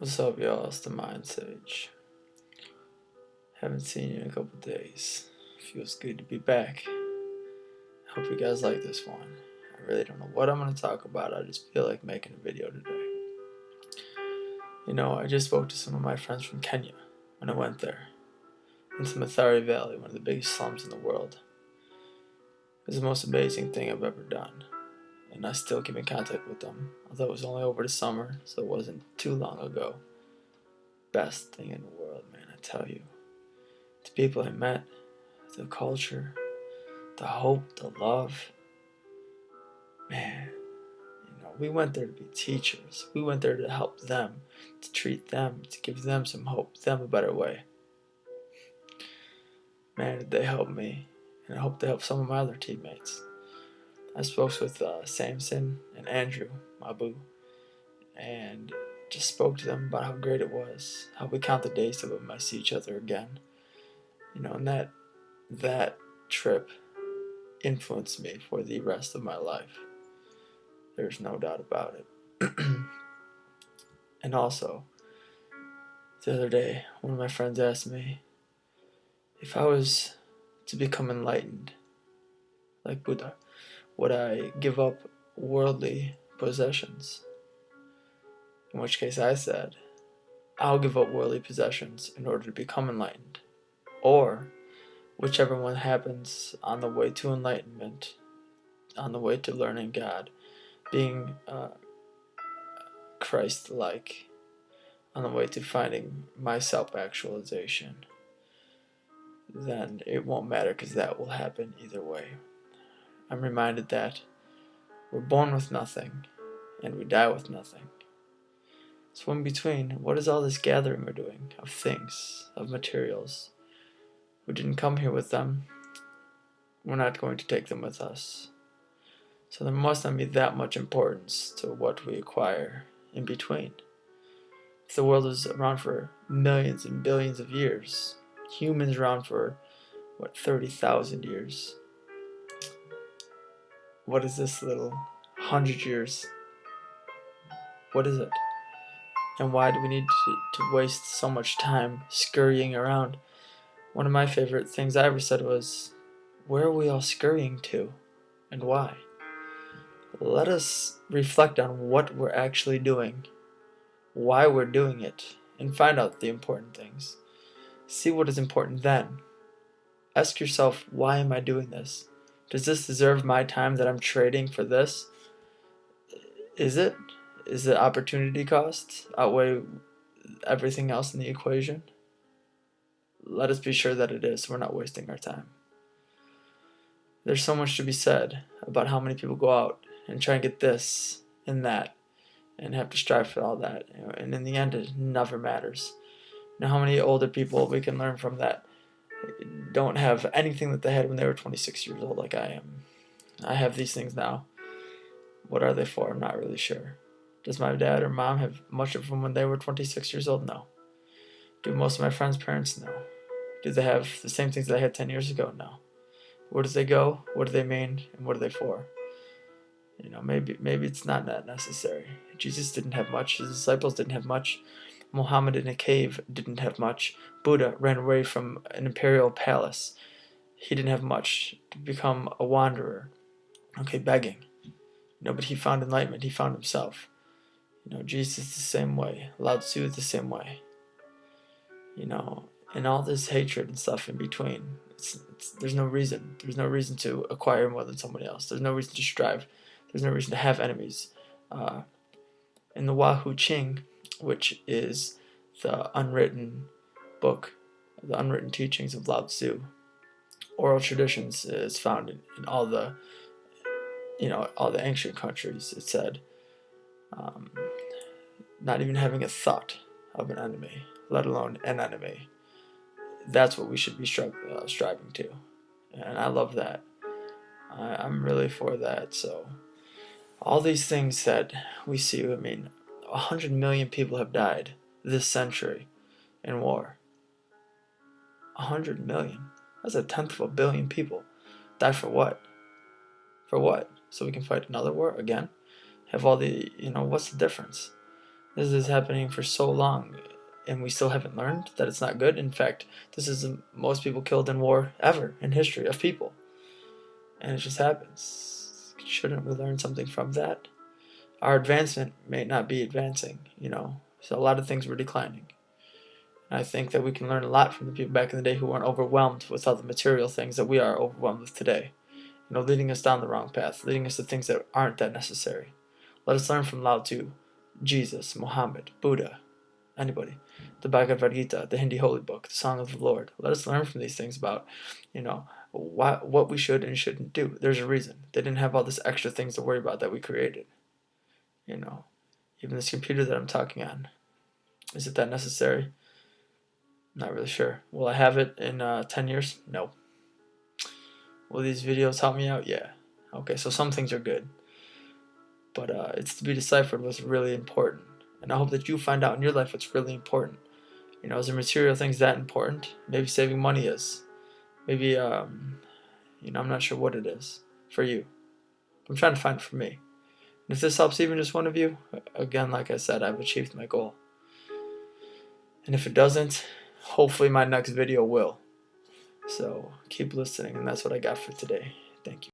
What's up, y'all? It's the Mind Sage. Haven't seen you in a couple days. Feels good to be back. Hope you guys like this one. I really don't know what I'm going to talk about. I just feel like making a video today. I just spoke to some of my friends from Kenya when I went there. Into Mathare Valley, one of the biggest slums in the world. It was the most amazing thing I've ever done. And I still keep in contact with them, although it was only over the summer, so it wasn't too long ago. Best thing in the world, man, I tell you. The people I met, the culture, the hope, the love. Man, we went there to be teachers. We went there to help them, to treat them, to give them some hope, them a better way. Man, did they help me, and I hope they help some of my other teammates. I spoke with Samson and Andrew, my boo, and just spoke to them about how great it was, how we count the days till we might see each other again. And that trip influenced me for the rest of my life. There's no doubt about it. And also, the other day, one of my friends asked me if I was to become enlightened, like Buddha, would I give up worldly possessions? In which case I said, I'll give up worldly possessions in order to become enlightened. Or, whichever one happens on the way to enlightenment, on the way to learning God, being Christ-like, on the way to finding my self-actualization, then it won't matter because that will happen either way. I'm reminded that we're born with nothing and we die with nothing. So in between, what is all this gathering we're doing of things, of materials? We didn't come here with them. We're not going to take them with us. So there must not be that much importance to what we acquire in between. If the world is around for millions and billions of years, humans around for, 30,000 years. What is this little 100 years? What is it? And why do we need to waste so much time scurrying around? One of my favorite things I ever said was, where are we all scurrying to, and why? Let us reflect on what we're actually doing, why we're doing it, and find out the important things. See what is important then. Ask yourself, why am I doing this? Does this deserve my time that I'm trading for this? Is it? Is the opportunity cost outweigh everything else in the equation? Let us be sure that it is, so we're not wasting our time. There's so much to be said about how many people go out and try and get this and that and have to strive for all that. And in the end, it never matters. How many older people we can learn from that don't have anything that they had when they were 26 years old like I am. I have these things now. What are they for? I'm not really sure. Does my dad or mom have much of them when they were 26 years old? No. Do most of my friends' parents? No. Do they have the same things that I had 10 years ago? No. Where does they go? What do they mean? And what are they for? Maybe it's not that necessary. Jesus didn't have much. His disciples didn't have much. Muhammad in a cave didn't have much. Buddha ran away from an imperial palace. He didn't have much to become a wanderer. Begging. But he found enlightenment. He found himself. Jesus is the same way. Lao Tzu is the same way. And all this hatred and stuff in between. There's no reason. There's no reason to acquire more than somebody else. There's no reason to strive. There's no reason to have enemies. In the Wahoo Ching, which is the unwritten book, the unwritten teachings of Lao Tzu, oral traditions is found in all the, all the ancient countries. It said, not even having a thought of an enemy, let alone an enemy. That's what we should be striving to, and I love that. I'm really for that. So all these things that we see, 100 million people have died this century in war. 100 million. That's 1/10 of a billion people. Die for what? For what? So we can fight another war again? Have all the, what's the difference? This is happening for so long, and we still haven't learned that it's not good. In fact, this is the most people killed in war ever in history of people. And it just happens. Shouldn't we learn something from that? Our advancement may not be advancing, so a lot of things were declining. And I think that we can learn a lot from the people back in the day who weren't overwhelmed with all the material things that we are overwhelmed with today. Leading us down the wrong path, leading us to things that aren't that necessary. Let us learn from Lao Tzu, Jesus, Muhammad, Buddha, anybody, the Bhagavad Gita, the Hindi holy book, the Song of the Lord. Let us learn from these things about, what we should and shouldn't do. There's a reason. They didn't have all this extra things to worry about that we created. Even this computer that I'm talking on, is it that necessary? Not really sure. Will I have it in 10 years? No. Will these videos help me out? Yeah. Okay, so some things are good. But it's to be deciphered what's really important. And I hope that you find out in your life what's really important. Is there material things that important? Maybe saving money is. Maybe, I'm not sure what it is for you. I'm trying to find it for me. And if this helps even just one of you, again, like I said, I've achieved my goal. And if it doesn't, hopefully my next video will. So keep listening, and that's what I got for today. Thank you.